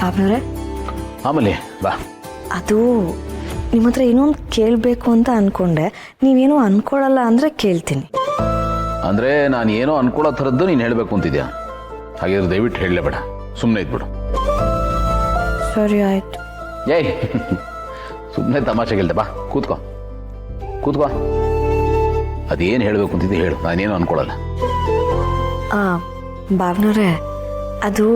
ಬಾಬ್ನವ್ರೆ ಆಮೇಲೆ ಬಾ. ಅದು ನಿಮ್ಮ ಹತ್ರ ಇನ್ನೊಂದು ಕೇಳಬೇಕು ಅಂತ ಅನ್ಕೊಂಡೆ, ನೀವೇನೋ ಅನ್ಕೊಳ್ಳಲ್ಲ ಅಂದರೆ ಕೇಳ್ತೀನಿ. ಅಂದರೆ ನಾನು ಏನೋ ಅನ್ಕೊಳ್ಳೋ ಥರದ್ದು ನೀನು ಹೇಳಬೇಕು ಅಂತಿದ್ಯಾ? ಹಾಗಿದ್ರೆ ದಯವಿಟ್ಟು ಹೇಳಲೇಬೇಡ, ಸುಮ್ಮನೆ ಇದ್ಬಿಡು. ಸರಿ ಆಯ್ತು. ಏಯ್ ಸುಮ್ಮನೆ ತಮಾಷೆಗೆ ಹೇಳ್ದೆ, ಬಾ ಕೂತ್ಕೋ ಕೂತ್ಕೋ. ಅದೇನು ಹೇಳಬೇಕು ಅಂತಿದ್ದೆ ಹೇಳು, ನಾನೇನು ಅನ್ಕೊಳ್ಳಲ್ಲ. ಬಾಬ್ನವ್ರೆ, ಅದು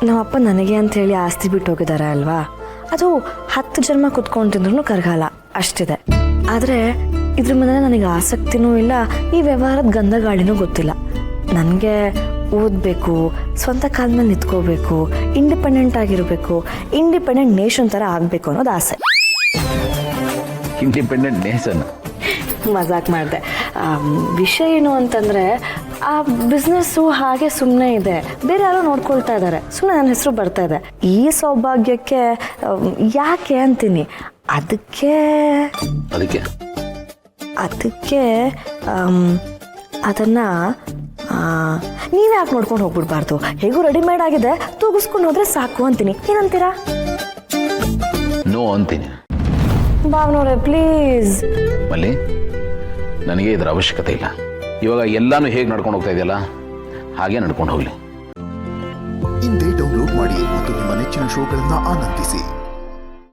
ನಮ್ಮಪ್ಪ ನನಗೆ ಅಂತ ಹೇಳಿ ಆಸ್ತಿ ಬಿಟ್ಟು ಹೋಗಿದ್ದಾರೆ ಅಲ್ವಾ, ಅದು 10 ಜನ್ಮ ಕುತ್ಕೊಂಡು ತಿಂದ್ರೂ ಕರಗಲ್ಲ ಅಷ್ಟಿದೆ. ಆದರೆ ಇದ್ರ ಮೇಲೆ ನನಗೆ ಆಸಕ್ತಿನೂ ಇಲ್ಲ, ಈ ವ್ಯವಹಾರದ ಗಂಧ ಗಾಳಿನೂ ಗೊತ್ತಿಲ್ಲ. ನನಗೆ ಓದಬೇಕು, ಸ್ವಂತ ಕಾಲ ಮೇಲೆ ನಿಂತ್ಕೋಬೇಕು, ಇಂಡಿಪೆಂಡೆಂಟ್ ಆಗಿರಬೇಕು, ಇಂಡಿಪೆಂಡೆಂಟ್ ನೇಷನ್ ಥರ ಆಗಬೇಕು ಅನ್ನೋದು ಆಸೆ. ಇಂಡಿಪೆಂಡೆಂಟ್ ನೇಷನ್ ಮಜಾಕ್ ಮಾಡಿದೆ. ವಿಷಯ ಏನು ಅಂತಂದರೆ, ಆ ಬಿಸ್ನೆಸ್ಸು ಹಾಗೆ ಸುಮ್ಮನೆ ಇದೆ, ಬೇರೆ ಯಾರೋ ನೋಡ್ಕೊಳ್ತಾ ಇದ್ದಾರೆ, ಸುಮ್ಮನೆ ನನ್ನ ಹೆಸರು ಬರ್ತಾ ಇದೆ. ಈ ಸೌಭಾಗ್ಯಕ್ಕೆ ಯಾಕೆ ಅಂತೀನಿ. ಅದಕ್ಕೆ ಅದನ್ನು ನೀವೇ ಯಾಕೆ ನೋಡ್ಕೊಂಡು ಹೋಗ್ಬಿಡ್ಬಾರ್ದು, ಹೇಗೂ ರೆಡಿಮೇಡ್ ಆಗಿದೆ, ತೂಗಿಸ್ಕೊಂಡು ಹೋದ್ರೆ ಸಾಕು ಅಂತೀನಿ. ಏನಂತೀರಾ? ನೋ ಅಂತೀನಿ. ಬಾವ್ನವ್ರೆ ಪ್ಲೀಸ್. ಮಲ್ಲಿ, ನನಗೆ ಇದರ ಅವಶ್ಯಕತೆ ಇಲ್ಲ. ಇವಾಗ ಎಲ್ಲಾನು ಹೇಗೆ ನಡ್ಕೊಂಡು ಹೋಗ್ತಾ ಇದೆಯಲ್ಲ ಹಾಗೆ ನಡ್ಕೊಂಡು ಹೋಗ್ಲಿ. ಇಂದೇ ಡೌನ್ಲೋಡ್ ಮಾಡಿ ಮತ್ತು ನಿಮ್ಮ ನೆಚ್ಚಿನ ಶೋಗಳನ್ನು ಆನಂದಿಸಿ.